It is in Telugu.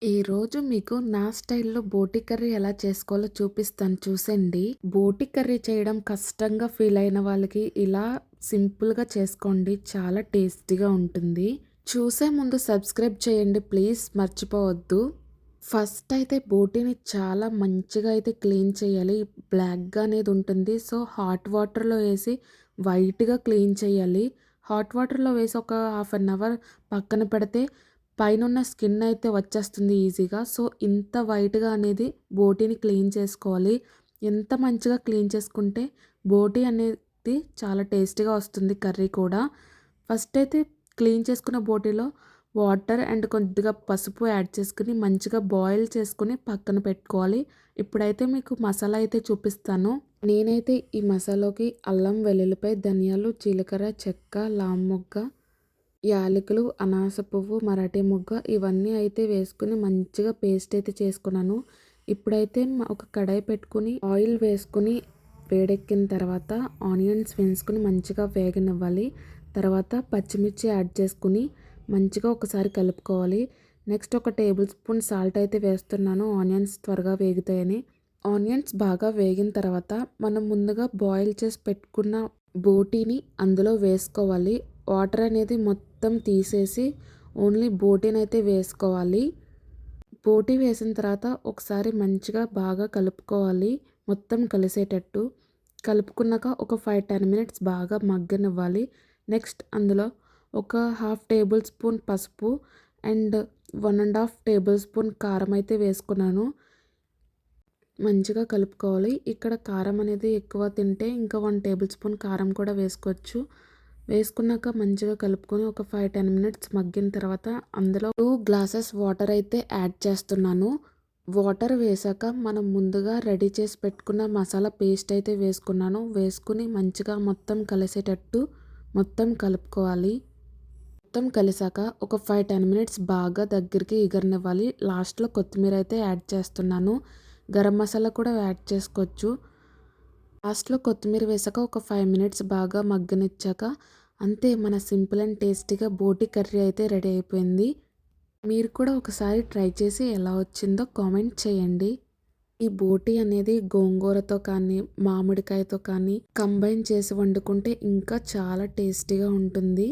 ఈరోజు మీకు నా స్టైల్‌లో బోటి కర్రీ ఎలా చేసుకోవాలో చూపిస్తాను చూసేయండి. బోటి కర్రీ చేయడం కష్టంగా ఫీల్ అయిన వాళ్ళకి ఇలా సింపుల్‌గా చేసుకోండి. చాలా టేస్టీగా ఉంటుంది. చూసే ముందు సబ్స్క్రైబ్ చేయండి ప్లీజ్ మర్చిపోవద్దు. ఫస్ట్ అయితే బోటీని చాలా మంచిగా అయితే క్లీన్ చేయాలి. బ్లాక్‌గా అనేది ఉంటుంది. సో, హాట్ వాటర్‌లో వేసి వైట్‌గా క్లీన్ చేయాలి. హాట్ వాటర్‌లో వేసి ఒక హాఫ్ అన్ అవర్ పక్కన పెడితే పైనున్న స్కిన్ అయితే వచ్చేస్తుంది ఈజీగా. సో, ఇంత వైట్‌గా అనేది బోటీని క్లీన్ చేసుకోవాలి. ఎంత మంచిగా క్లీన్ చేసుకుంటే బోటీ అనేది చాలా టేస్టీగా వస్తుంది కర్రీ కూడా. ఫస్ట్ అయితే క్లీన్ చేసుకున్న బోటీలో వాటర్ అండ్ కొద్దిగా పసుపు యాడ్ చేసుకొని మంచిగా బాయిల్ చేసుకొని పక్కన పెట్టుకోవాలి. ఇప్పుడైతే మీకు మసాలా అయితే చూపిస్తాను. నేనైతే ఈ మసాలాకి అల్లం, వెల్లుల్లిపాయ, ధనియాలు, జీలకర్ర, చెక్క, లామొగ్గ, యాలకులు, అనాస పువ్వు, మరాఠీ మొగ్గ ఇవన్నీ అయితే వేసుకొని మంచిగా పేస్ట్ అయితే చేసుకున్నాను. ఇప్పుడైతే ఒక కడాయి పెట్టుకొని ఆయిల్ వేసుకొని వేడెక్కిన తర్వాత ఆనియన్స్ వేసుకొని మంచిగా వేగనివ్వాలి. తర్వాత పచ్చిమిర్చి యాడ్ చేసుకుని మంచిగా ఒకసారి కలుపుకోవాలి. నెక్స్ట్ ఒక టేబుల్ స్పూన్ సాల్ట్ అయితే వేస్తున్నాను ఆనియన్స్ త్వరగా వేగుతాయని. ఆనియన్స్ బాగా వేగిన తర్వాత మనం ముందుగా బాయిల్ చేసి పెట్టుకున్న బోటీని అందులో వేసుకోవాలి. వాటర్ అనేది మొత్తం తీసేసి ఓన్లీ బోటీని అయితే వేసుకోవాలి. బోటీ వేసిన తర్వాత ఒకసారి మంచిగా బాగా కలుపుకోవాలి. మొత్తం కలిసేటట్టు. కలుపుకున్నాక ఒక 5-10 మినిట్స్ బాగా మగ్గనివ్వాలి. నెక్స్ట్ అందులో ఒక హాఫ్ టేబుల్ స్పూన్ పసుపు అండ్ 1½ టేబుల్ స్పూన్ కారం అయితే వేసుకున్నాను. మంచిగా కలుపుకోవాలి. ఇక్కడ కారం అనేది ఎక్కువ తింటే ఇంకా 1 టేబుల్ స్పూన్ కారం కూడా వేసుకోవచ్చు. వేసుకున్నాక మంచిగా కలుపుకొని ఒక 5-10 మినిట్స్ మగ్గిన తర్వాత అందులో 2 గ్లాసెస్ వాటర్ అయితే యాడ్ చేస్తున్నాను. వాటర్ వేసాక మనం ముందుగా రెడీ చేసి పెట్టుకున్న మసాలా పేస్ట్ అయితే వేసుకున్నాను. వేసుకుని మంచిగా మొత్తం కలిసేటట్టు మొత్తం కలుపుకోవాలి. మొత్తం కలిసాక ఒక 5-10 మినిట్స్ బాగా దగ్గరికి ఎగరనివ్వాలి. లాస్ట్‌లో కొత్తిమీర అయితే యాడ్ చేస్తున్నాను. గరం మసాలా కూడా యాడ్ చేసుకోవచ్చు. లాస్ట్‌లో కొత్తిమీర వేసాక ఒక 5 మినిట్స్ బాగా మగ్గనిచ్చాక అంతే మన సింపుల్ అండ్ టేస్టీగా బోటీ కర్రీ అయితే రెడీ అయిపోయింది. మీరు కూడా ఒకసారి ట్రై చేసి ఎలా వచ్చిందో కామెంట్ చేయండి. ఈ బోటీ అనేది గోంగూరతో కానీ, మామిడికాయతో కానీ కంబైన్ చేసి వండుకుంటే ఇంకా చాలా టేస్టీగా ఉంటుంది.